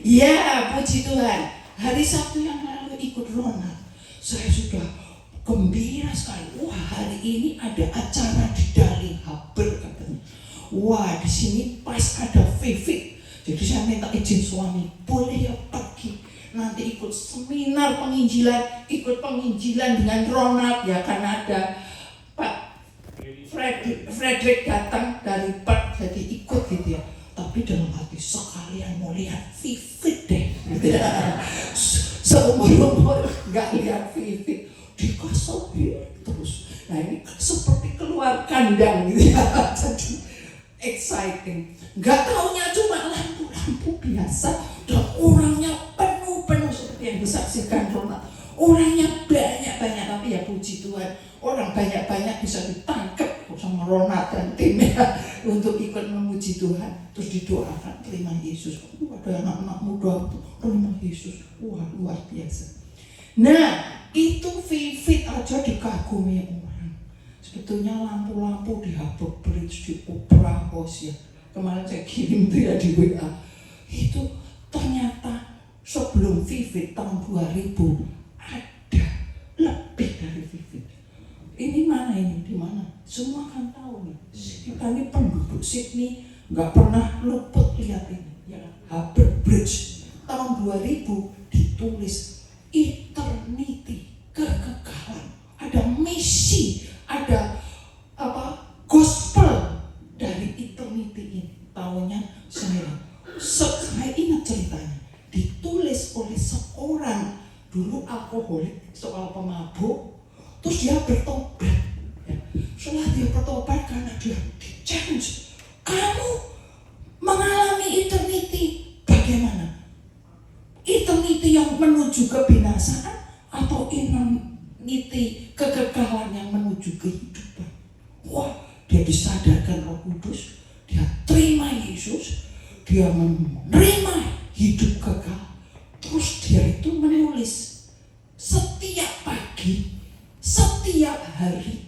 Ya, puji Tuhan. Hari Sabtu yang lalu ikut Ronald. Saya sudah gembira sekali. Wah, hari ini ada acara di Darling Harbour katanya. Wah, di sini pas ada Vivit. Jadi saya minta izin suami, boleh ya pergi nanti ikut seminar penginjilan, ikut penginjilan dengan Ronald ya, karena ada Pak Frederick datang dari Perth, jadi ikut gitu ya. Tapi dalam hati sekalian mau lihat Vivit deh gitu ya. Seumur-umur gak lihat Vivit, dikasih terus. Nah ini seperti keluar kandang gitu ya. Jadi exciting. Gak taunya cuma lampu-lampu biasa dan orangnya penuh seperti yang disaksikan Ronald. Orangnya banyak-banyak, tapi ya puji Tuhan, orang banyak-banyak bisa ditangkap sama Ronald dan timnya untuk ikut memuji Tuhan. Terus didoakan terima Yesus. Ada anak-anak muda terima Yesus. Wah, luar biasa. Nah, itu Vivit aja dikagumi orang. Sebetulnya lampu-lampu di Harbour Bridge, di Opera House ya, kemarin saya kirim tuh ya di WA. Itu ternyata sebelum Vivit tahun 2000 ada lebih dari Vivit. Ini mana ini? Di mana? Semua kan tahu nih. Kita ini penduduk Sydney nggak pernah luput lihat ini. Ya, Harbour Bridge tahun 2000 ditulis eternity, kekekalan. Ada misi, ada gospel dari eternity ini. Tahunnya saya ingat ceritanya. Ditulis oleh seorang dulu alkoholik, soal pemabuk. Terus dia bertobat ya. Setelah dia bertobat karena dia di-challenge, kamu mengalami eternity bagaimana? Eternity yang menuju kebinasaan atau eternity kekekalan yang menuju kehidupan? Wah, dia disadarkan Roh Kudus, dia terima Yesus, dia menerima hidup kekal. Terus dia itu menulis setiap pagi, setiap hari,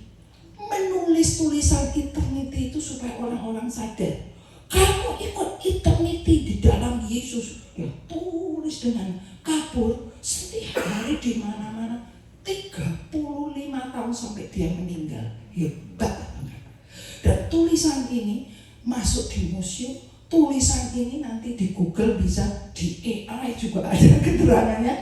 menulis tulisan eternity itu supaya orang-orang sadar kamu ikut eternity di dalam Yesus. Ya, tulis dengan kabur setiap hari di mana-mana 35 tahun sampai dia meninggal. Hebat. Dan tulisan ini masuk di museum. Tulisan ini nanti di Google bisa, di AI juga ada keterangannya.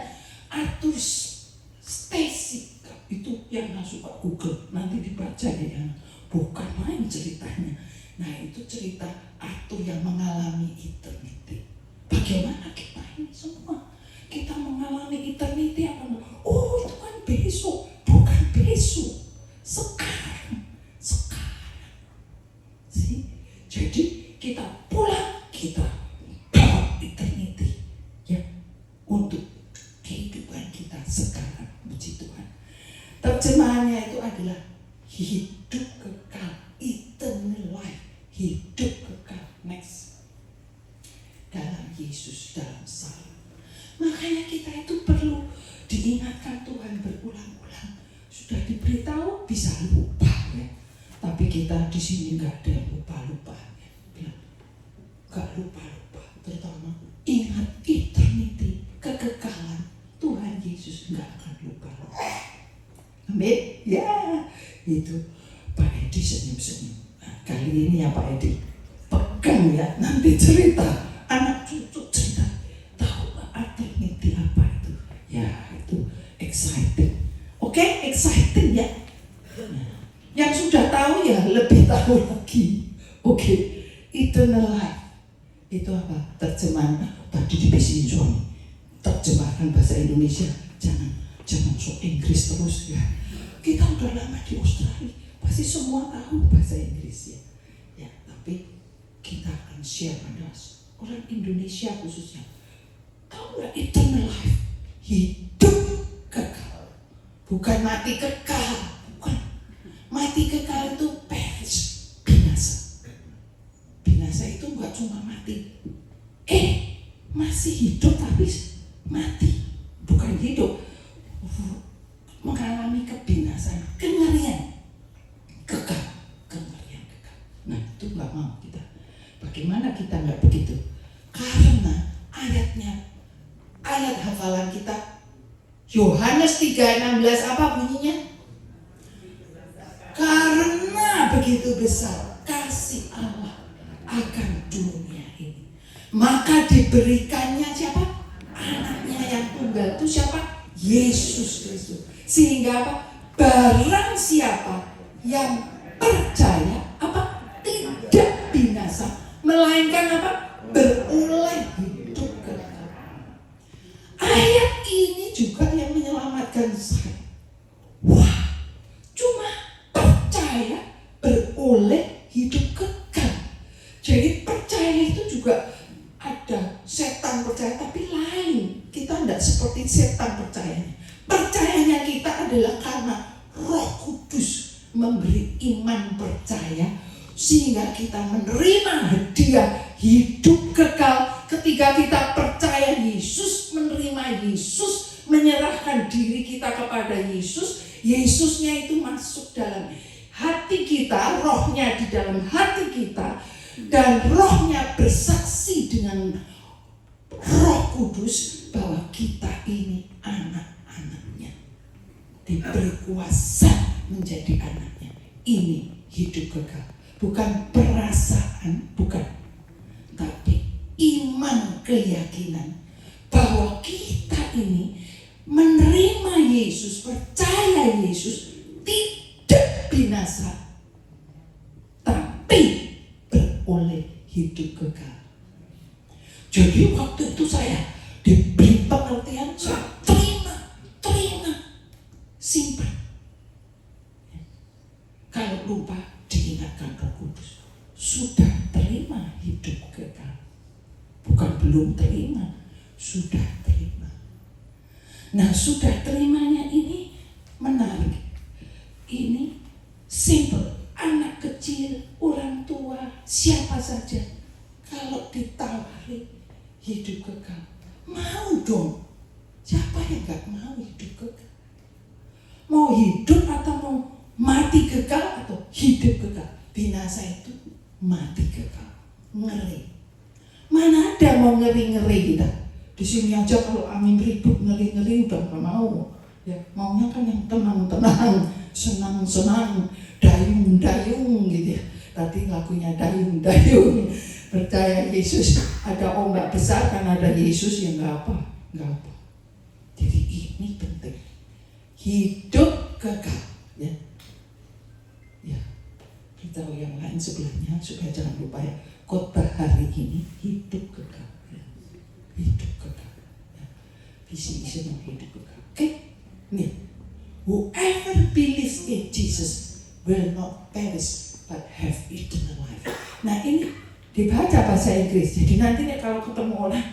Arthur Stacy itu yang masuk ke Google, nanti dibaca ya, bukan main ceritanya. Nah itu cerita Arthur yang mengalami eternity. Bagaimana kita ini semua? Kita mengalami eternity apa? Oh itu kan besok, bukan besok, sekarang. Jadi kita pulang, kita bawa eternity ya untuk kehidupan kita sekarang. Puji Tuhan. Terjemahannya itu adalah hidup kekal, eternal life, hidup kekal, next, dalam Yesus, dalam Salib. Makanya kita itu perlu diingatkan Tuhan berulang-ulang. Sudah diberitahu bisa lupa ya, tapi kita di sini nggak ada yang lupa-lupa ya. Nggak lupa-lupa, terutama ingat eternity, kekekalan Tuhan Yesus nggak akan lupa-lupa. Amin. Ya, itu Pak Edi senyum-senyum. Nah, kali ini ya Pak Edi pegang ya, nanti cerita, anak cucu cerita, tahu eternity apa itu? Ya itu exciting. Oke, exciting ya. Nah, yang sudah tahu ya lebih tahu lagi. Oke, eternal life itu apa? Terjemahan tadi dibisikin suami. Terjemahkan bahasa Indonesia, jangan sok Inggris terus ya. Kita udah lama di Australia, pasti semua tahu bahasa Inggris ya. Ya, tapi kita akan share pada orang Indonesia khususnya. Tahu nggak eternal life? Hidup kekal, bukan mati kekal. Bukan. Mati kekal itu perish, binasa. Binasa itu nggak cuma mati. Masih hidup tapi mati, bukan hidup. Mengalami kebinasaan, kengerian, kekal. Nah itu nggak mau kita. Bagaimana kita nggak begitu? Karena ayatnya ayat hafalan kita? Yohanes 3:16 apa bunyinya? Karena begitu besar kasih Allah akan dunia ini, maka diberikannya siapa? Anaknya yang tunggal. Itu siapa? Yesus Kristus. Sehingga apa? Barang siapa yang percaya apa? Tidak binasa, melainkan apa? Beroleh hidup kekal. Ayat ini juga yang menyelamatkan saya. Wah, cuma percaya beroleh hidup kekal. Jadi percaya itu juga ada setan percaya, tapi lain. Kita tidak seperti setan percayanya. Percayanya kita adalah karena Roh Kudus memberi iman percaya, sehingga kita menerima hadiah hidup kekal. Ketika kita percaya Yesus, menerima Yesus, menyerahkan diri kita kepada Yesus, Yesusnya itu masuk dalam hati kita, rohnya di dalam hati kita, dan rohnya bersaksi dengan Roh Kudus bahwa kita ini anak-anaknya, diberi kuasa menjadi anaknya. Ini hidup kekal, bukan perasaan, bukan, tapi iman, keyakinan bahwa kita ini menerima Yesus, percaya Yesus, tidak binasa, tapi beroleh hidup kekal. Jadi waktu itu saya diberi pengertian, saya terima, simpan. Kalau lupa, diingatkan Roh Kudus, sudah terima hidup kekal. Bukan belum terima, sudah terima. Nah, sudah terimanya ini menarik. Ini simple. Anak kecil, orang tua, siapa saja, kalau ditawari hidup kekal, mau dong. Siapa yang gak mau hidup kekal? Mau hidup atau mau mati kekal atau hidup kekal? Binasa itu mati kekal, ngeri. Mana ada mau ngeri-ngeri kita? Di sini aja kalau angin ribut ngeri-ngeri udah gak mau. Ya, maunya kan yang tenang-tenang, senang-senang, dayung-dayung gitu ya. Tadi lagunya dayung-dayung. Percaya Yesus, ada ombak besar kan ada Yesus, ya nggak apa. Jadi ini penting. Hidup kekal, ya. Ya, beritahu yang lain sebelahnya supaya jangan lupa ya. Khotbah hari ini hidup kekal, ya. Hidup kekal, ya. Visi misi hidup kekal. Oke, nih. Whoever believes in Jesus will not perish but have eternal life. Nah ini dibaca bahasa Inggris. Jadi nanti nih kalau ketemu orang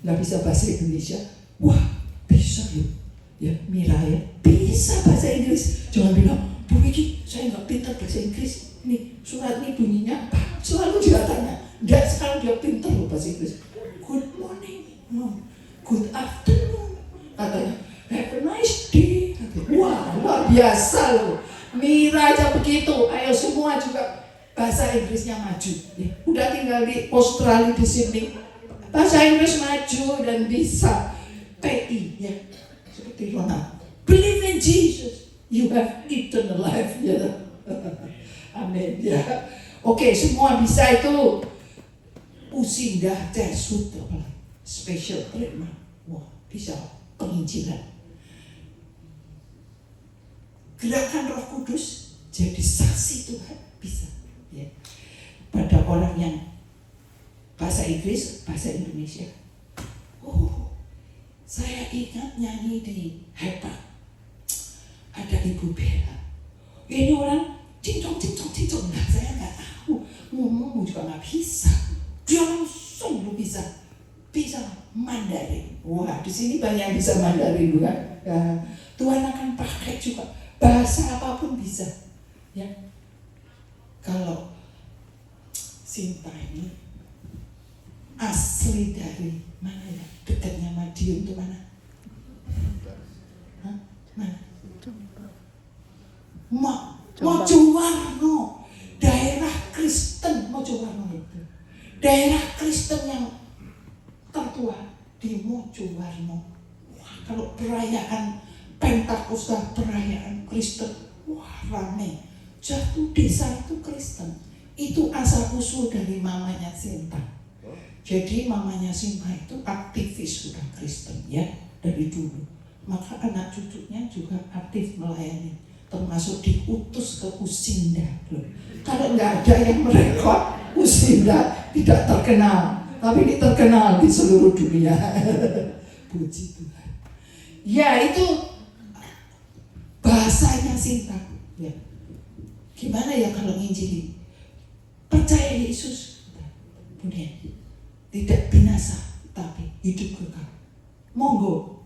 nggak bisa bahasa Indonesia, wah bisa yuk, ya Mira ya bisa bahasa Inggris. Jangan bilang, Bu Wiki saya nggak pintar bahasa Inggris. Nih surat ini bunyinya apa? Selalu dia tanya. Nggak, sekarang dia pintar loh bahasa Inggris. Good morning, no. Good afternoon, katanya. Have a nice day. Wah luar biasa loh. Mira aja begitu. Ayo semua juga bahasa Inggrisnya maju. Ya, udah tinggal di Australia di sini, bahasa Inggris maju dan bisa PI ya. Seperti Ronald. Believe in Jesus, you have eternal life ya. Amin ya. Oke, semua bisa itu. Usindah Jesut special treatment. Wah, bisa penginjilan. Gerakan Roh Kudus jadi saksi Tuhan bisa ya. Pada orang yang bahasa Inggris, bahasa Indonesia. Oh, saya ingat nyanyi di Hebat. Ada Ibu Bella. Ini orang cincong. Nah, saya nggak tahu, ngomong juga nggak bisa. Dia langsung bisa Mandarin. Wah, di sini banyak yang bisa Mandarin bukan? Ya, Tuhan akan pakai juga bahasa apapun bisa. Ya, kalau Sinta ini asli dari mana ya? Dekatnya Madiun itu mana? Hah? Mana? Mojowarno, daerah Kristen Mojowarno itu. Daerah Kristen yang tertua di mojo warno. Wah, kalau perayaan Pentakosta, perayaan Kristen, wah rame. Jatuh desa itu Kristen. Itu asal usul dari mamanya Sinta. Jadi mamanya Sinta itu aktivis sudah Kristen ya dari dulu. Maka anak cucunya juga aktif melayani, termasuk diutus ke Usinda loh. Kalau nggak ada yang merekod, Usinda tidak terkenal, tapi ini terkenal di seluruh dunia. Puji Tuhan. Ya itu bahasanya Sinta. Ya. Gimana ya kalau nginjili? Percaya Yesus, kemudian tidak binasa, tapi hidup kekal. Monggo.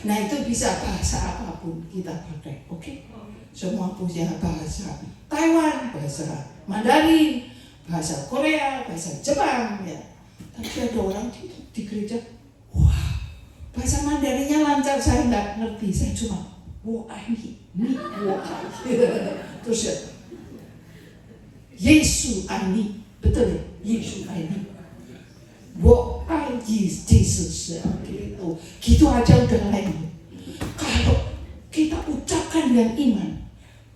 Nah itu bisa bahasa apapun kita pakai, oke? Semua punya bahasa Taiwan, bahasa Mandarin, bahasa Korea, bahasa Jepang, ya. Tapi ada orang di gereja, wah, bahasa Mandarinnya lancar, saya nggak ngerti, saya cuma terus ya, Yesus ani, betul ya, Yesus ani. Yesus gitu aja udah lain. Kalau kita ucapkan dengan iman,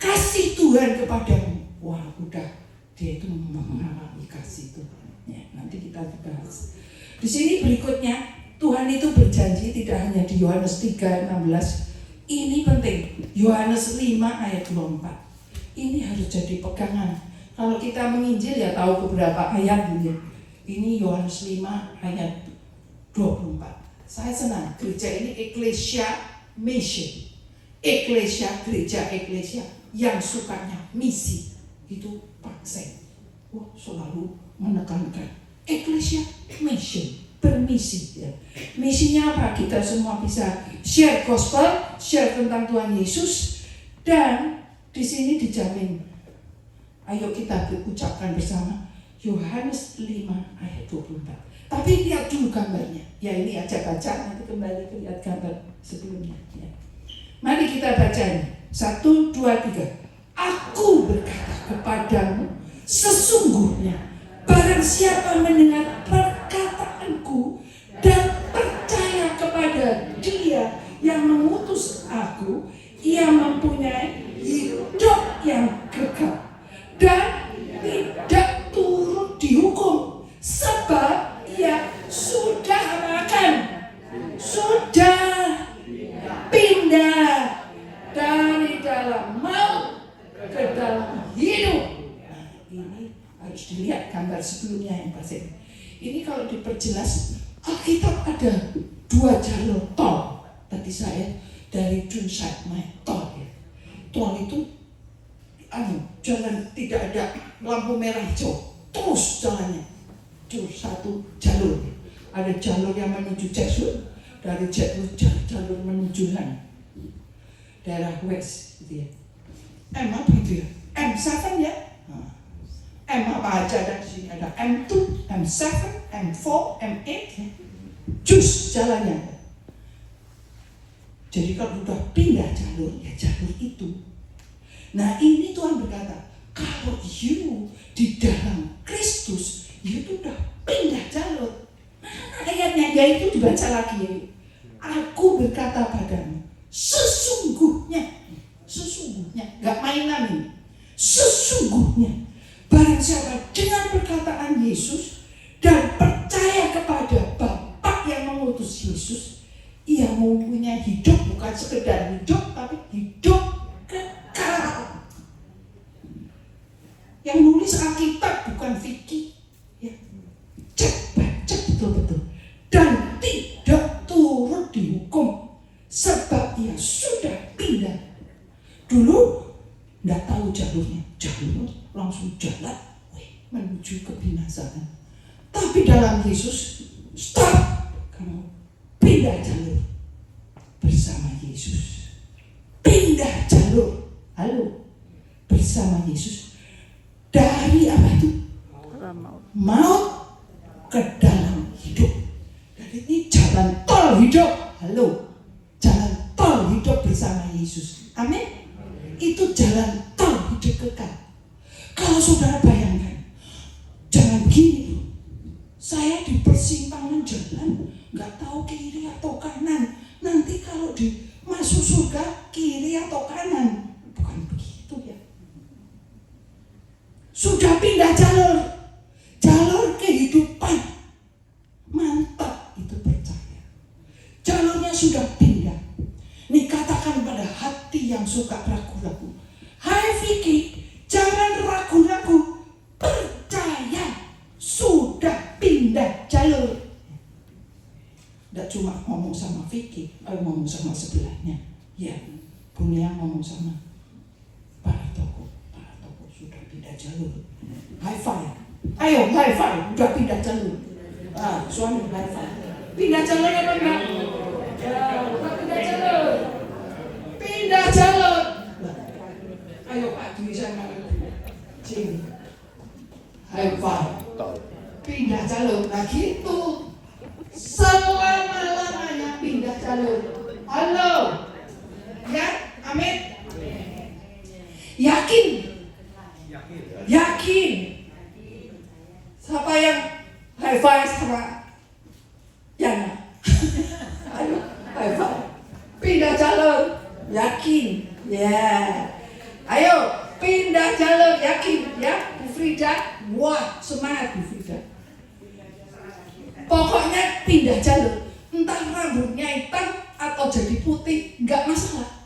kasih Tuhan kepadamu, wah udah dia itu mengalami kasih Tuhan. Ya, nanti kita bahas. Di sini berikutnya Tuhan itu berjanji tidak hanya di Yohanes 3:16. Ini penting. Yohanes 5 ayat 24. Ini harus jadi pegangan. Kalau kita menginjil ya tahu beberapa ayat ini. Ini Yohanes 5 ayat 24. Saya senang, gereja ini Ecclesia Mission. Ecclesia, gereja Ecclesia yang sukanya misi. Itu Pak Sen. Wah, selalu menekankan Ecclesia Mission, bermisi ya. Misinya apa? Kita semua bisa share gospel, share tentang Tuhan Yesus, dan di sini dijamin. Ayo kita ucapkan bersama Yohanes 5 ayat 24. Tapi lihat dulu gambarnya. Ya ini aja baca, nanti kembali ke lihat gambar sebelumnya. Ya. Mari kita baca ini. 1, 2, 3. Aku berkata kepadamu, sesungguhnya barang siapa mendengar perkataanku dan percaya kepada Dia yang mengutus aku, ia mempunyai hidup yang kekal dan tidak turut dihukum, sebab ia sudah pindah dari dalam maut ke dalam hidup. Nah, ini harus dilihat gambar sebelumnya yang pasti. Ini kalau diperjelas, Alkitab ada 2 jalur tol. Tadi saya dari Dunside naik tol ya. Tol itu jalan tidak ada lampu merah hijau, terus jalannya cuma 1 jalur. Ada jalur yang menuju Jackson, dari Jackson jalur menuju daerah West gitu ya. M apa itu ya? M7 ya. M apa aja ada di sini, ada M2, M7, M4, M8 ya. Jus jalannya. Jadi kalau sudah pindah jalur, ya jalur itu. Nah ini Tuhan berkata, kalau you di dalam Kristus, you sudah pindah jalur. Mana ayatnya? Yaitu dibaca lagi. Aku berkata padamu, sesungguhnya, gak mainan ini. Sesungguhnya, barang siapa dengan perkataan Yesus dan percaya kepada Bapa yang mengutus Yesus, ia mempunyai hidup, bukan sekedar hidup, tapi hidup kekal. Yang nulis Alkitab bukan Vicky, ya. Cek, baca betul-betul. Dan tidak turut dihukum, sebab ia sudah pindah. Dulu tidak tahu jalurnya, langsung jalan menuju kebinasaan. Tapi dalam Yesus, stop, kamu pindah jalur bersama Yesus. Pindah jalur, halo, bersama Yesus. Dari apa itu? Maut ke dalam hidup. Jadi ini jalan tol hidup, halo, jalan tol hidup bersama Yesus. Amin. Itu jalan tol hidup kekal. Kalau saudara bayangkan, jangan begini, saya di persimpangan jalan jalan nggak tahu kiri atau kanan. Nanti kalau masuk surga kiri atau kanan. Bukan begitu ya. Sudah pindah jalur kehidupan. Mantap, itu percaya. Jalurnya sudah pindah. Nih katakan pada hati yang suka ragu-ragu. Hai Vicky, jangan ragu-ragu. Percaya, sudah pindah jalur. Tidak cuma ngomong sama Vicky, ngomong sama sebelahnya. Ya, Bunia ngomong sama Pak Toko. Pak Toko sudah pindah jalur. High five. Ayo high five, sudah pindah jalur. Suami high five. Pindah jalur apa enggak? Pindah jalur. Pindah jalur. Ayo Pak Dwi sama Jim. High five. Pindah jalur. Nah gitu. Selama-lamanya pindah jalur. Halo. Ya, amin. Yakin. Yakin. Siapa yang high five sama Yana? Ayo, high five. Pindah jalur. Yakin. Ya. Ayo, pindah jalur. Yakin. Ya, Bu Frida. Wah, semangat Bu Frida. Pokoknya pindah jalur. Entah rambutnya hitam atau jadi putih, enggak masalah.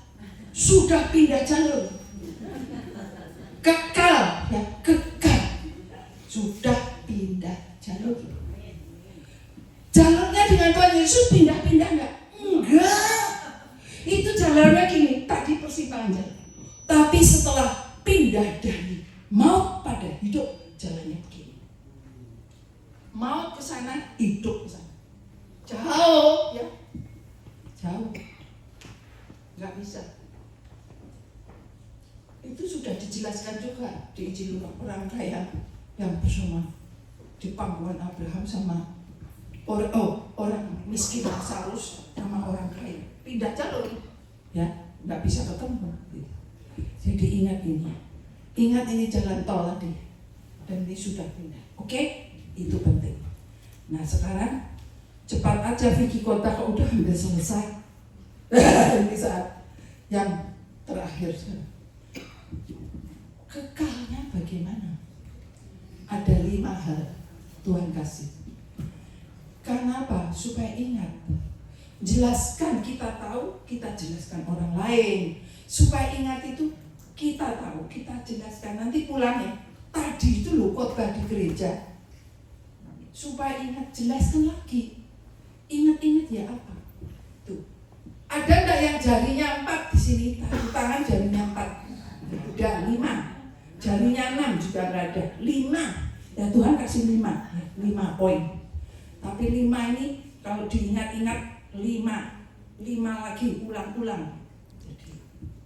Sudah pindah jalur. Kekal, ya, kekal. Sudah pindah jalur. Jalurnya dengan Tuhan Yesus pindah-pindah enggak? Enggak. Itu jalurnya gini, tadi persimpangan jalan. Tapi setelah pindah dari maut pada hidup, jalannya begini. Maut ke sana, hidup ke sana. Jauh, ya. Jauh. Enggak bisa. Itu sudah dijelaskan juga di Injil orang kaya yang bersama di pangkuan Abraham sama orang miskin Lazarus sama orang kaya. Pindah jalur, ya, nggak bisa ketemu. Jadi ingat ini jalan tol tadi, dan ini sudah pindah. Oke, itu penting. Nah sekarang cepat aja Vicky Kota, kok udah hampir selesai. Ini saat yang terakhir. Kekalnya bagaimana? Ada 5 hal Tuhan kasih. Karena apa? Supaya ingat. Jelaskan, kita tahu, kita jelaskan orang lain. Supaya ingat itu, kita tahu, kita jelaskan. Nanti pulangnya, tadi itu loh khotbah di gereja. Supaya ingat, jelaskan lagi. Ingat-ingat ya apa? Tuh. Ada enggak yang jarinya 4 di sini? Tangan jarinya 4. Udah 5. Jarinya 6 juga nggak ada. 5. Ya Tuhan kasih 5 poin. Tapi 5 ini kalau diingat-ingat 5 lagi ulang-ulang. Jadi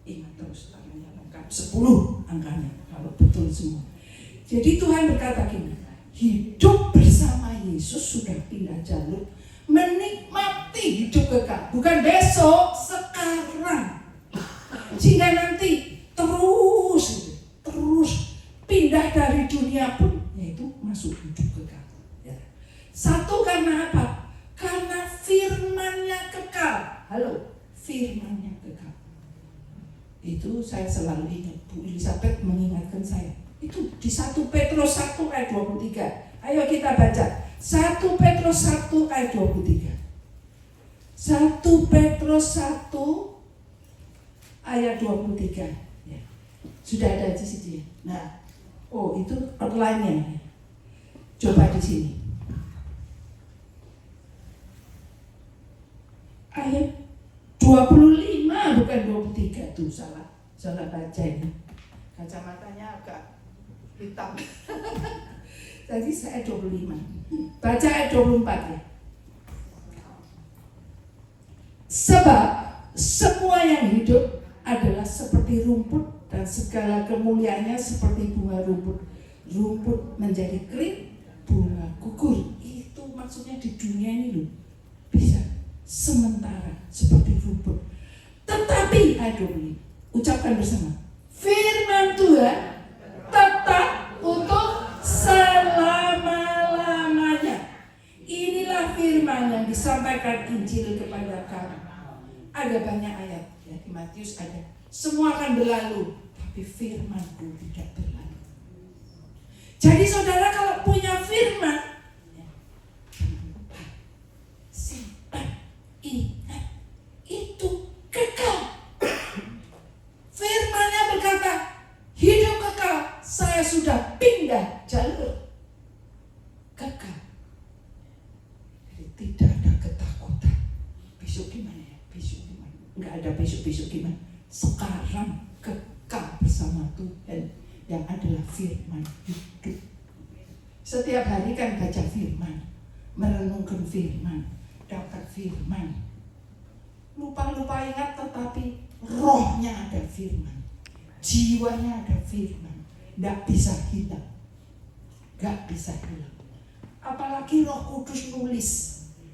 ingat terus tangannya lengkap. 10 angkanya kalau betul semua. Jadi Tuhan berkata gini, hidup bersama Yesus sudah pindah jalur, menikmati hidup kekal. Bukan besok, sekarang. Sehingga nanti terus pindah dari dunia pun, yaitu masuk hidup kekal. Ya. Satu karena apa? Karena firman-Nya kekal. Halo, firman-Nya kekal. Itu saya selalu ingat. Bu Elizabeth mengingatkan saya. Itu di 1 Petrus 1 ayat 23. Ayo kita baca. 1 Petrus 1 ayat 23. 1 Petrus 1 ayat 23. Ya. Sudah ada di situ ya. Nah, itu outline-nya. Coba di sini. Ayat 25 bukan 23 tuh salah baca ini. Kacamatanya agak hitam. Tadi saya 25. Baca ayat 24 ya. Sebab semua yang hidup adalah seperti rumput dan segala kemuliaannya seperti bunga rumput. Rumput menjadi kering, bunga gugur. Itu maksudnya di dunia ini loh. Bisa sementara seperti rumput. Tetapi ucapkan bersama. Firman Tuhan tetap untuk selama-lamanya. Inilah firman yang yang disampaikan Injil kepada kamu. Ada banyak ayat ya, di Matius ada. Semua akan berlalu, tapi firman-Ku tidak berlalu. Jadi saudara kalau punya firman, ya, jangan lupa, simpan, ingat, itu kekal. Firman-Nya berkata, hidup kekal, saya sudah pindah jalur kekal. Jadi tidak ada ketakutan. Besok gimana ya? Besok gimana? Enggak ada besok-besok gimana. Sekarang kekal bersama Tuhan yang adalah firman hidup. Setiap hari kan baca firman, merenungkan firman, dapat firman. Lupa-lupa ingat, tetapi rohnya ada firman, jiwanya ada firman. Tidak bisa hilang. Gak bisa hilang. Apalagi Roh Kudus nulis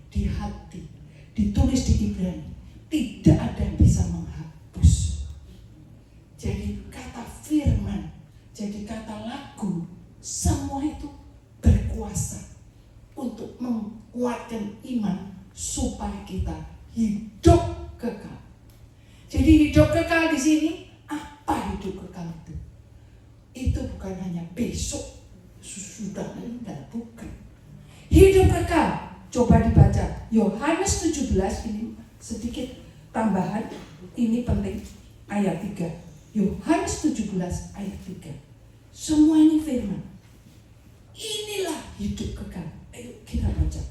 di hati, ditulis di Ibrani, tidak ada yang bisa menghapus. Jadi kata firman, jadi kata lagu, semua itu berkuasa untuk menguatkan iman supaya kita hidup kekal. Jadi hidup kekal di sini, apa hidup kekal itu? Itu bukan hanya besok sudah meninggal, bukan. Hidup kekal, coba dibaca Yohanes 17, ini sedikit tambahan, ini penting, ayat 3. Yohanes 17 ayat 3. Semua ini firman. Inilah hidup kekal. Ayo kita baca.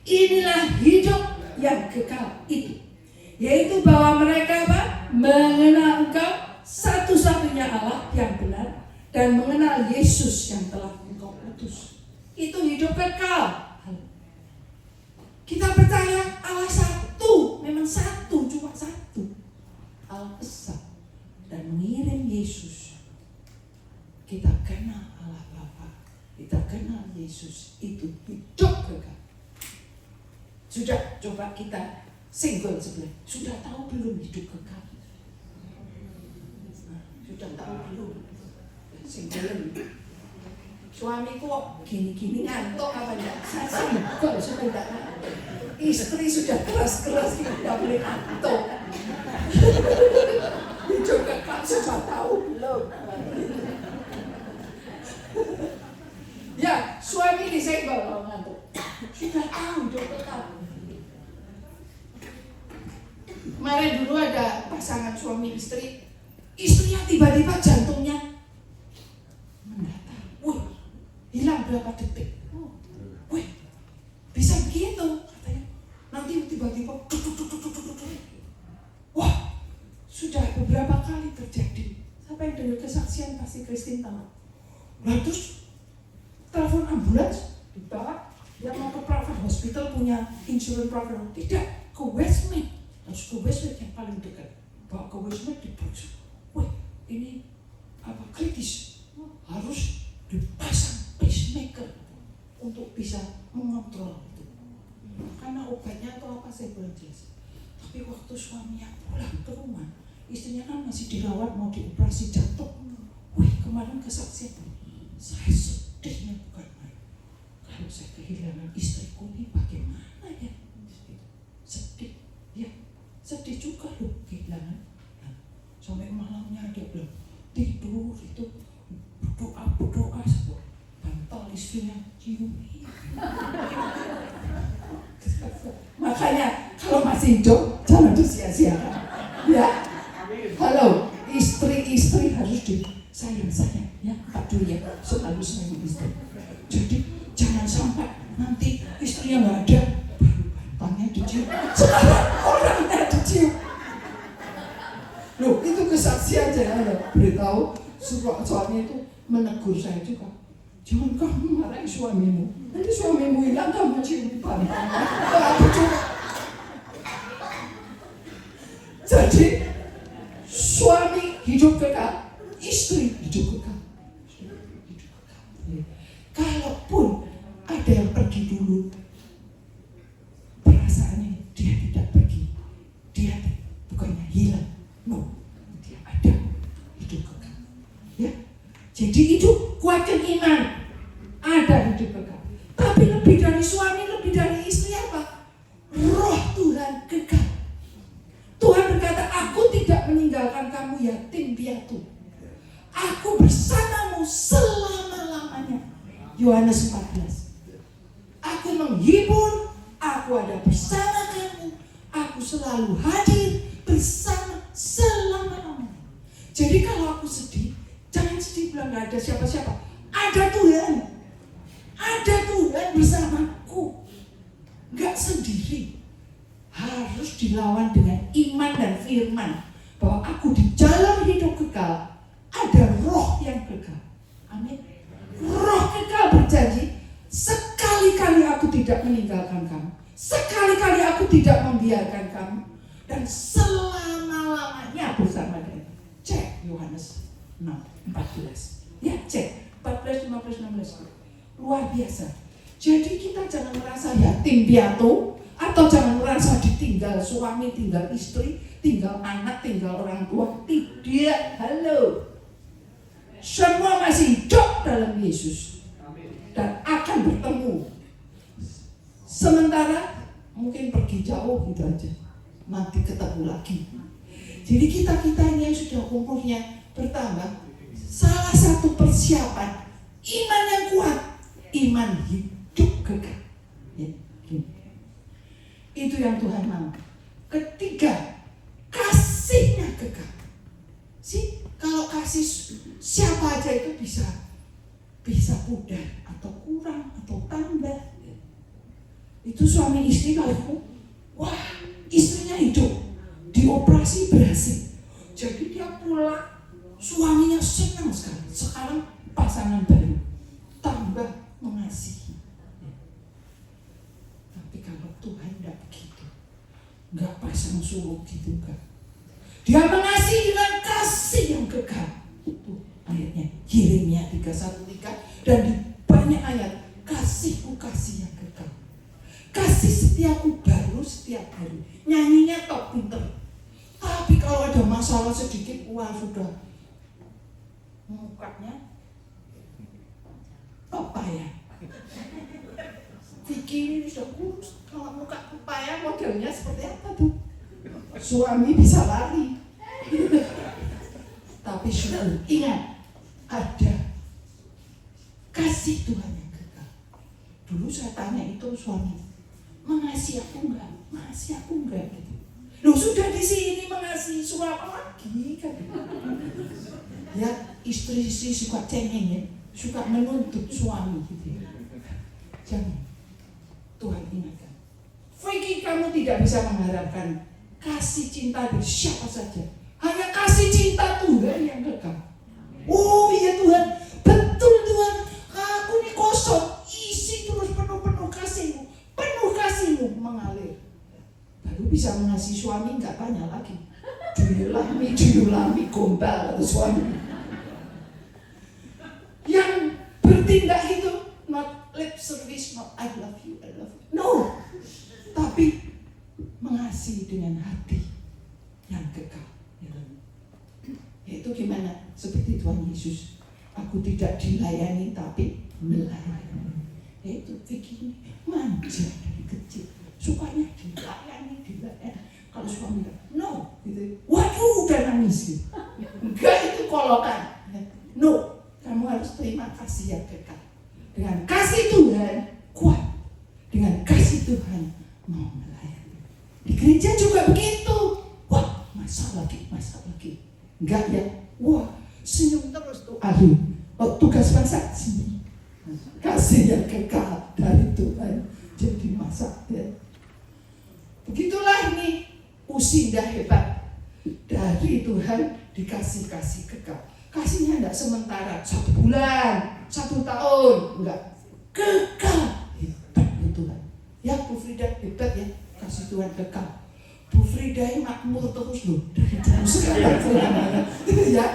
Inilah hidup yang kekal itu, yaitu bahwa mereka apa? Mengenal Engkau satu-satunya Allah yang benar, dan mengenal Yesus yang telah Engkau utus. Itu hidup kekal. Kita percaya Allah satu, memang satu, cuma satu. Allah Esa dan mengirim Yesus. Kita kenal Allah Bapa, kita kenal Yesus, itu hidup kekal. Sudah, coba kita single sebelah. Sudah tahu belum hidup kekal? Sudah tahu belum? Single. Suamiku gini-gini ngantuk apa enggak? Saya single sudah enggak ngantuk. Istri sudah keras-keras tidak boleh ngantuk. Hidup kekal sudah tahu belum? Ya, suami disenggol kalau ngantuk. Sudah tahu hidup kekal. Kemarin dulu ada pasangan suami istri, istrinya tiba-tiba jantungnya mendatar. Wih, hilang berapa detik. Wih, bisa begitu katanya. Nanti tiba-tiba wah, sudah beberapa kali terjadi. Siapa yang dengar kesaksian pasti Christine tahu. Nah, terus telepon ambulans dibawa, dia mau ke private hospital, punya insurance program. Tidak, ke Westmead. Harus ke Westmead yang paling dekat. Bawa ke Westmead diperiksa. Wih, ini apa kritis? Harus dipasang pacemaker untuk bisa mengontrol itu. Karena obatnya atau apa saya belum jelas. Tapi waktu suaminya pulang ke rumah, istrinya kan masih dirawat mau dioperasi jantung. Wih, kemarin kesaksian, saya sedihnya bukan main. Kalau saya kehilangan istriku ini bagaimana ya? Sedih, ya sedih juga loh kehilangan. Nah, sampai malamnya dia bilang tidur itu berdoa sebuah bantal istrinya ciumi. Makanya kalau masih hidup jangan disia-siakan. Ya, halo, istri harus disayang ya, aduh ya, selalu sayang istri. Jadi jangan sampai nanti istrinya nggak ada, baru bantalnya dicium. Sekarang orangnya dicium. Loh, itu kesaksian saya beritahu suami itu menegur saya juga. Jangan kamu marahi suamimu. Nanti suamimu hilang kamu cium bantalnya. Jadi suami hidup kekal, istri hidup kekal. Kalaupun ada yang pergi dulu, perasaannya dia tidak pergi, dia bukannya hilang, no, dia ada, hidup kekal. Ya, jadi itu kuatkan iman, ada hidup kekal. Tapi lebih dari suami, lebih dari istri, meninggalkan kamu yatim piatu. Aku bersamamu selama-lamanya. Yohanes 14. Aku menghibur, aku ada bersama kamu, aku selalu hadir bersama selama-lamanya. Jadi kalau aku sedih, jangan sedih bilang gak ada siapa-siapa. Ada Tuhan. Ada Tuhan bersamaku. Gak sendiri. Harus dilawan dengan iman dan firman bahwa aku di jalan hidup kekal. Ada roh yang kekal. Amin. Roh kekal berjanji, sekali-kali aku tidak meninggalkan kamu, sekali-kali aku tidak membiarkan kamu, dan selama-lamanya bersama dengan. Cek Yohanes 6:14. Ya, cek 14, 15, 16. Luar biasa. Jadi kita jangan merasa yatim piatu, atau jangan merasa ditinggal suami, tinggal istri, tinggal anak, tinggal orang tua. Tidak. Halo. Semua masih hidup dalam Yesus dan akan bertemu. Sementara mungkin pergi jauh gitu aja, nanti ketemu lagi. Jadi kita ini yang sudah umurnya bertambah, salah satu persiapan iman yang kuat, iman hidup kekal. Itu yang Tuhan mau. Ketiga, kasihnya kekal. Kalau kasih siapa aja itu bisa pudar atau kurang atau tambah. Itu suami istri kalau wah istrinya hidup, dioperasi berhasil, jadi dia pulang, suaminya senang sekali. Sekarang pasangan baru tambah mengasihi. Tapi kalau Tuhan tidak begitu, nggak pasang surut gitu kan. Dia mengasihi dengan kasih yang kekal. Itu ayatnya Yeremia 31:3, dan di banyak ayat kasihku kasih yang kekal. Kasih setiaku baru setiap hari. Nyanyinya top pinter. Tapi kalau ada masalah sedikit, wah sudah mukanya pepaya. Vicky ini sudah kurus. Kalau muka pepaya modelnya seperti apa tuh? Suami bisa lari. Tapi sudah ingat, ada kasih Tuhan yang kekal. Dulu saya tanya itu suami, mengasihi aku enggak? Mengasihi aku enggak? Gitu. Loh sudah di sini mengasihi, suami lagi kan? Ya istri-istri suka cengeng ya, suka menuntut suami gitu. Jangan. Tuhan ingatkan, Vicky, kamu tidak bisa mengharapkan kasih cinta dari siapa saja. Hanya kasih cinta Tuhan yang kekal. Oh iya Tuhan, betul Tuhan, aku ini kosong, isi terus penuh kasih-Mu, penuh kasih-Mu mengalir. Baru bisa mengasihi suami, nggak tanya lagi. Duyulami, gombal atau suami. Yang bertindak itu not lip service, not I love you. No, tapi mengasihi dengan hati yang kekal. Yaitu gimana? Seperti Tuhan Yesus, aku tidak dilayani tapi melayani. Yaitu Vicky manja dari kecil, sukanya dilayani. Kalau suami no, gitu. Waduh udah nangis gitu. Enggak, itu kolokan. No, kamu harus terima kasih yang kekal. Dengan kasih Tuhan kuat, dengan kasih Tuhan mau melayani. Di gereja juga begitu. Wah, masa lagi. Enggak ya, wah senyum terus tuh. Aduh, tugas masak sini. Kasih yang kekal dari Tuhan jadi masak ya. Begitulah ini usindah hebat dari Tuhan, dikasih kekal. Kasihnya enggak sementara, 1 bulan, 1 tahun, enggak. Kekal. Hebat Tuhan. Ya Bu Frida hebat ya, kasih Tuhan kekal. Bu Frida ini makmur terus loh dari dulu sekarang ya.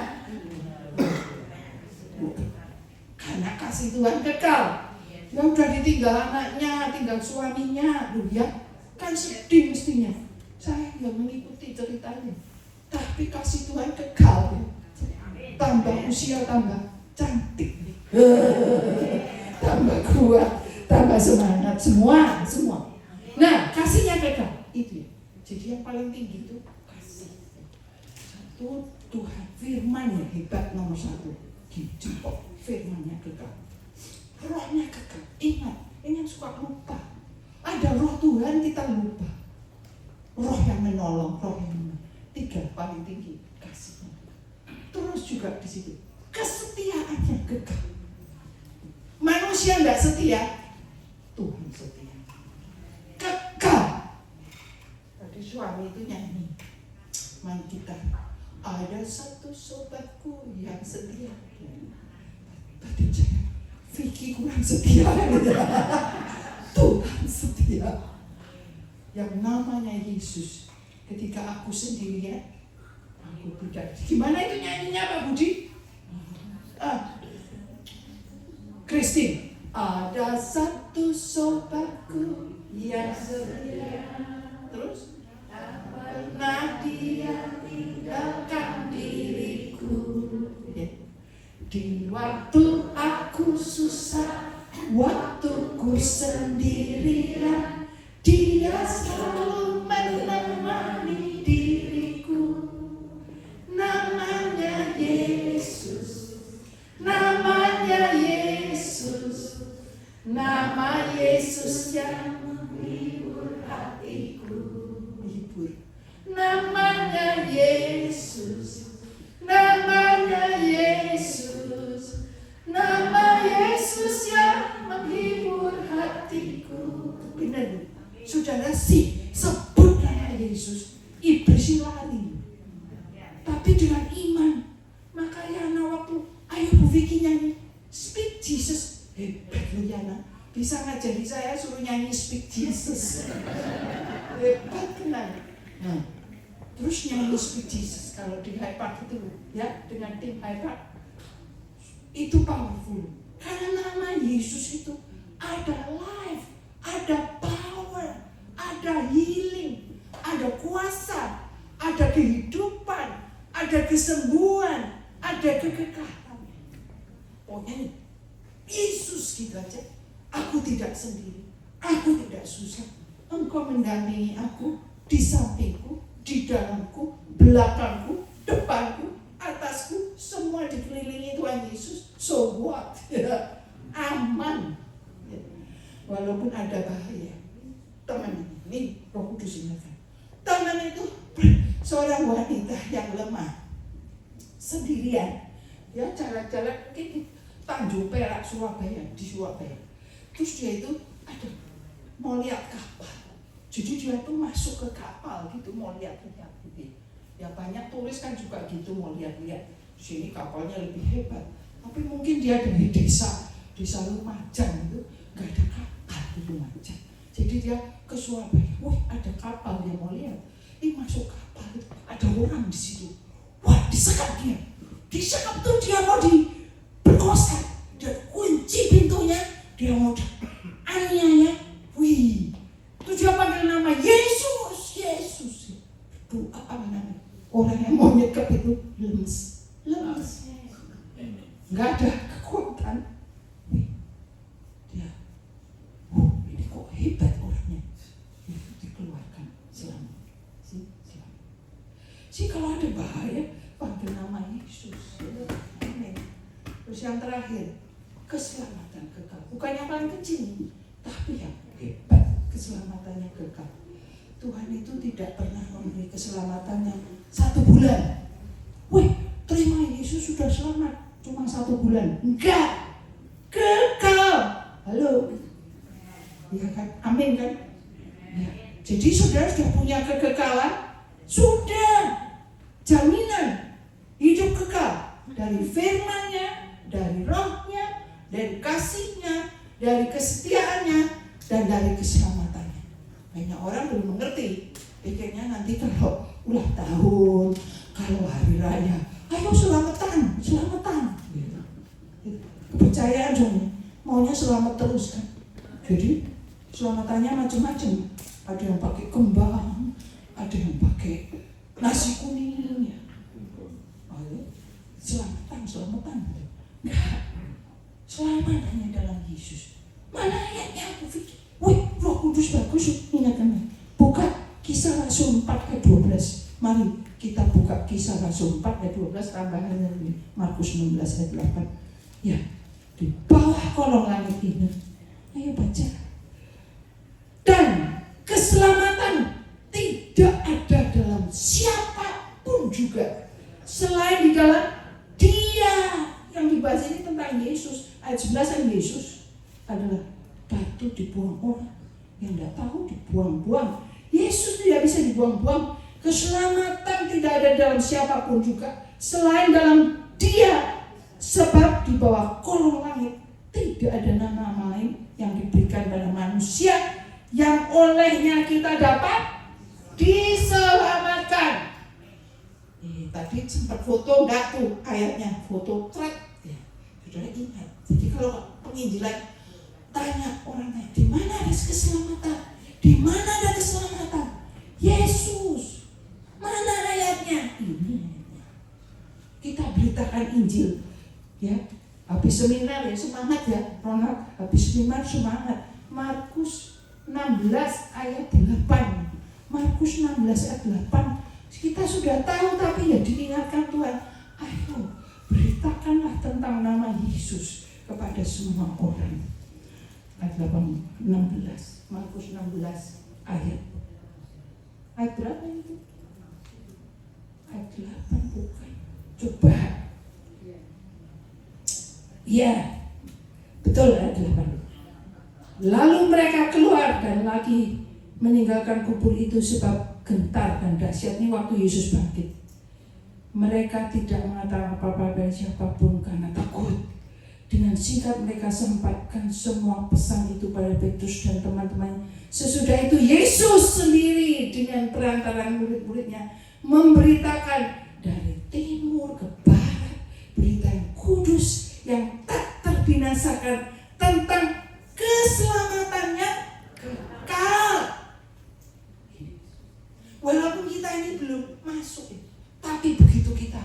Karena kasih Tuhan kekal. Ya udah ditinggal anaknya, tinggal suaminya, loh ya kan sedih mestinya. Saya nggak mengikuti ceritanya, tapi kasih Tuhan kekal. Tambah usia, tambah cantik, tambah kuat, tambah semangat, semua. Nah kasihnya kekal itu ya. Jadi yang paling tinggi itu kasih. Tuh Tuhan, firman-Nya hebat nomor satu. Dijemput firman-Nya kekal. Rohnya kekal. Ingat suka lupa. Ada roh Tuhan kita lupa. Roh yang menolong, roh yang menolong. 3 paling tinggi kasihnya. Terus juga di situ kesetiaannya kekal. Manusia nggak setia, Tuhan setia. Kekal. Tadi suami itu nyanyi, main gitar. Ada satu sobatku yang setia. Tadi saya, Vicky kurang setia. Tuhan setia. Yang namanya Yesus. Ketika aku sendirian, aku tidak. Gimana itu nyanyinya Pak Budi? Christine. Ada satu sobatku yang setia. Terus? Pernah dia tinggalkan diriku. Di waktu aku susah, waktuku sendirian, dia selalu menemani diriku. Namanya Yesus, namanya Yesus, nama Yesus yang menghibur hatiku. Hibur. Namanya Yesus, namanya Yesus, nama Yesus yang menghibur hatiku. Benar, saudara sih sebut nama Yesus, iblis lari. Tapi dengan iman, makanya waktu ayo Bu Vicky nyanyi Speak Jesus. Hebat loh Yana, bisa ngajari saya suruh nyanyi Speak Jesus. Hebat kenal. Nah, terus nyanyi Speak Jesus kalau di Hyde Park itu ya, dengan tim Hyde Park itu powerful. Karena nama Yesus itu ada life, ada power, ada healing, ada kuasa, ada kehidupan, ada kesembuhan, ada kekekalan. Pokoknya Yesus gitu aja. Aku tidak sendiri, aku tidak susah. Engkau mendampingi aku, di sampingku, di dalamku, belakangku, depanku, atasku, semua dikelilingi Tuhan Yesus. So what? Ya, aman. Ya. Walaupun ada bahaya. Teman ini Roh Kudus ingatkan. Teman itu seorang wanita yang lemah, sendirian. Ya jalan-jalan mungkin Tanjung Perak, Surabaya, di Surabaya. Terus dia itu ada mau lihat kapal. Jadi dia tuh masuk ke kapal gitu, mau lihat-lihat gitu. Ya banyak turis kan juga gitu, mau lihat-lihat. Sini kapalnya lebih hebat. Tapi mungkin dia dari desa Lumajang itu nggak ada kapal di Lumajang. Jadi dia ke Surabaya, wah ada kapal, dia mau lihat. Masuk kapal itu ada orang di situ. Wah disekap dia. Disekap tuh dia mau diperkosa. Dia kunci pintunya, dia mau aniaya. Wih, itu dia panggil nama Yesus, Yesus. Doa apa namanya? Orang yang mau nyekap itu lemes. Nggak ada kekuatan. Wih, dia, ini kok hebat orangnya. Itu dikeluarkan selamat. Sih kalau ada bahaya, panggil nama Yesus. Amin. Terus yang terakhir, keselamatan kekal. Bukan yang paling kecil, tapi yang hebat, keselamatannya kekal. Tuhan itu tidak pernah memberi keselamatan yang 1 bulan. Wih, terima Yesus sudah selamat, cuma 1 bulan. Enggak, kekal. Halo, ya kan? Amin kan? Ya. Jadi saudara sudah punya kekekalan, sudah. Jaminan hidup kekal dari firman-Nya, dari roh-Nya, dari kasih-Nya, dari kesetiaannya, dan dari keselamatannya. Banyak orang belum mengerti, pikirnya nanti kalau ulang tahun, kalau hari raya, ayo selamatan. Kepercayaan dong, maunya selamat terus kan. Jadi selamatannya macam-macam. Ada yang pakai kembang, ada yang pakai nasi kuning ya. Selamatan. Enggak. Selamatannya dalam Yesus. Mana ayatnya aku pikir? Wih, Roh Kudus bagus. Ingatkan. Buka Kisah Rasul 4 ayat 12. Mari kita buka Kisah Rasul 4 ayat 12 tambahan dari Markus 16 ayat 8. Ya, di bawah kolong langit ini. Ayo baca. Dan keselamatan tidak ada dalam siapapun juga selain di dalam Dia. Yang dibahas ini tentang Yesus. Ayat 11 Yesus adalah batu dibuang orang yang tidak tahu dibuang-buang. Yesus tidak bisa dibuang-buang. Keselamatan tidak ada dalam siapapun juga selain dalam Dia. Sebab di bawah kolong langit tidak ada nama lain yang diberikan pada manusia yang olehnya kita dapat diselamatkan. Tadi sempat foto enggak tuh ayatnya, foto track ya. Sudah ingat. Jadi kalau penginjilan tanya orangnya, di mana ada keselamatan? Di mana ada keselamatan? Yesus. Mana ayatnya? Ini. Kita beritakan Injil. Ya, habis seminar ya semangat ya, Ronald. Habis seminar semangat. Markus 16 ayat 8. Markus 16 ayat 8. Kita sudah tahu tapi ya diingatkan Tuhan. Ayo, beritakanlah tentang nama Yesus kepada semua orang. Ayat 16, Markus 16 ayat berapa itu? Ayat 8 bukan? Coba. Ya, betul ayat 8. Lalu mereka keluar dan lagi meninggalkan kubur itu sebab gentar dan dahsyat. Ini waktu Yesus bangkit. Mereka tidak mengatakan apa-apa dari siapapun karena takut. Dengan singkat mereka sampaikan semua pesan itu pada Petrus dan teman-teman. Sesudah itu Yesus sendiri dengan perantaraan murid-muridnya memberitakan dari timur ke barat berita yang kudus yang tak terbinasakan tentang keselamatannya kekal. Walaupun kita ini belum masuk, tapi begitu kita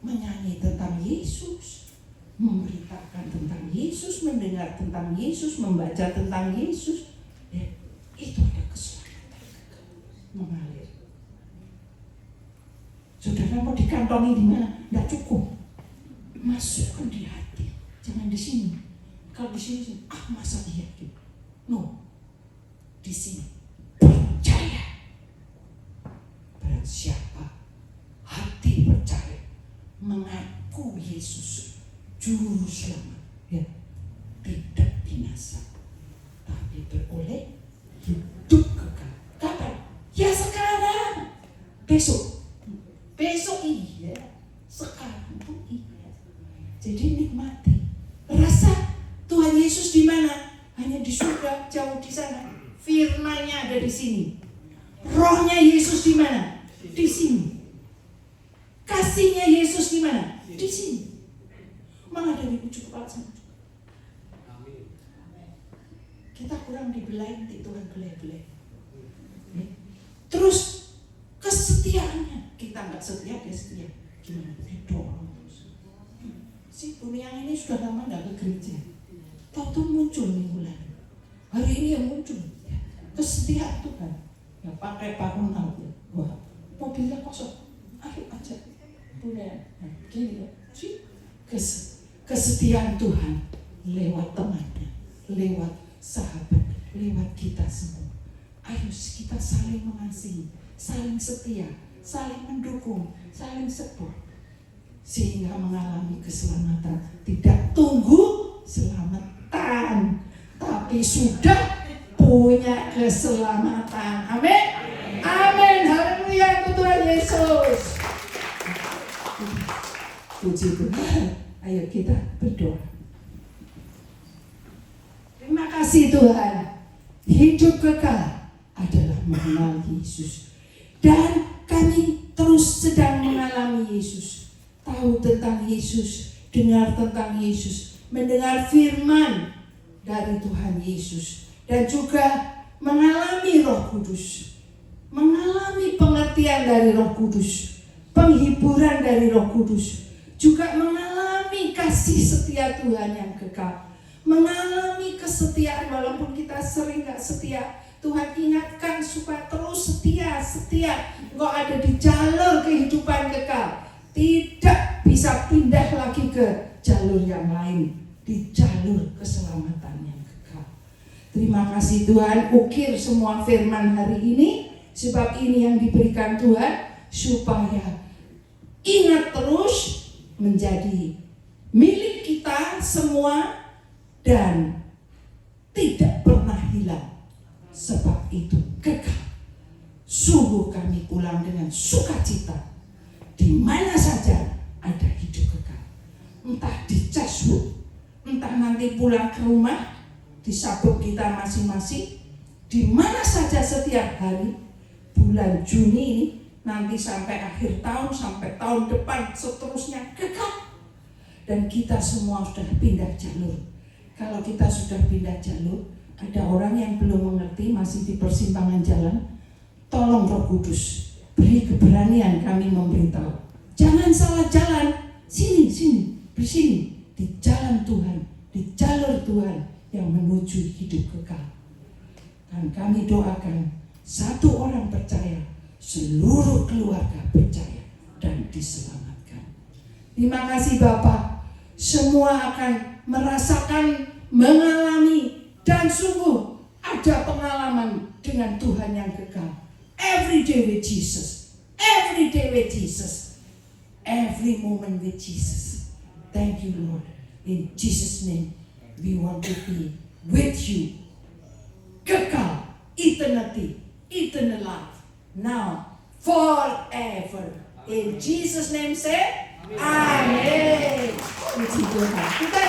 menyanyi tentang Yesus, memberitakan tentang Yesus, mendengar tentang Yesus, membaca tentang Yesus, ya, itu ada keselamatan mengalir. Saudara mau dikantongi di mana? Tidak cukup. Masukkan di hati, jangan di sini. Kalau di sini, masa iya gitu. No, di sini percaya. Barang siapa hati percaya, mengaku Yesus Juru Selamat, ya, tidak binasa, tapi beroleh hidup kekal. Kapan? Ya sekarang. Besok iya, sekarang pun iya. Jadi nikmati. Rasa Tuhan Yesus di mana? Hanya di surga, jauh di sana. Firman-Nya ada di sini. Rohnya Yesus di mana? Di sini. Kasihnya Yesus di mana? Di sini. Malah dari ujung kepala sampai ujung. Kita kurang dibelai, Tuhan belai-belai. Terus kesetiaannya, kita nggak setia, dia setia. Gimana? Didorong terus. Si Buniang ini sudah lama nggak ke gereja. Tahu-tahu muncul minggu lalu. Hari ini yang muncul. Kesetiaan Tuhan. Ya pakai parung laut. Wah, mobilnya kosong. Ayo aja. Punya. Nah, gini ya. Kesetiaan Tuhan lewat temannya, lewat sahabat, lewat kita semua. Ayo kita saling mengasihi, saling setia, saling mendukung, saling support, sehingga mengalami keselamatan. Tidak tunggu selamatan, tapi sudah punya keselamatan. Amin. Amin. Haleluya, Tuhan Yesus. Puji Tuhan. Ayo kita berdoa. Terima kasih Tuhan. Hidup kekal adalah mengenal Yesus. Dan kami terus sedang mengalami Yesus. Tahu tentang Yesus, dengar tentang Yesus, mendengar firman dari Tuhan Yesus. Dan juga mengalami Roh Kudus. Mengalami pengertian dari Roh Kudus. Penghiburan dari Roh Kudus. Juga mengalami kasih setia Tuhan yang kekal. Mengalami kesetiaan walaupun kita sering gak setia. Tuhan ingatkan supaya terus setia. Engkau ada di jalur kehidupan kekal. Tidak bisa pindah lagi ke jalur yang lain. Di jalur keselamatan yang kekal. Terima kasih Tuhan, ukir semua firman hari ini. Sebab ini yang diberikan Tuhan, supaya ingat terus menjadi milik kita semua dan tidak pernah hilang. Sebab itu kekal. Sungguh kami pulang dengan sukacita. Di mana saja ada hidup kekal. Entah di Chatswood, entah nanti pulang ke rumah di sabuk kita masing-masing. Di mana saja setiap hari bulan Juni ini, nanti sampai akhir tahun, sampai tahun depan, seterusnya kekal. Dan kita semua sudah pindah jalur. Kalau kita sudah pindah jalur, ada orang yang belum mengerti, masih di persimpangan jalan, tolong Roh Kudus, beri keberanian kami memberitahu. Jangan salah jalan, sini, bersini, di jalan Tuhan, di jalur Tuhan yang menuju hidup kekal. Dan kami doakan, satu orang percaya, seluruh keluarga percaya dan diselamatkan. Terima kasih Bapak. Semua akan merasakan, mengalami, dan sungguh ada pengalaman dengan Tuhan yang kekal. Every day with Jesus. Every day with Jesus. Every moment with Jesus. Thank you Lord. In Jesus' name we want to be with you. Kekal, eternity, eternal life. Now, forever. In Jesus' name say, Amen. Puji Tuhan. Kita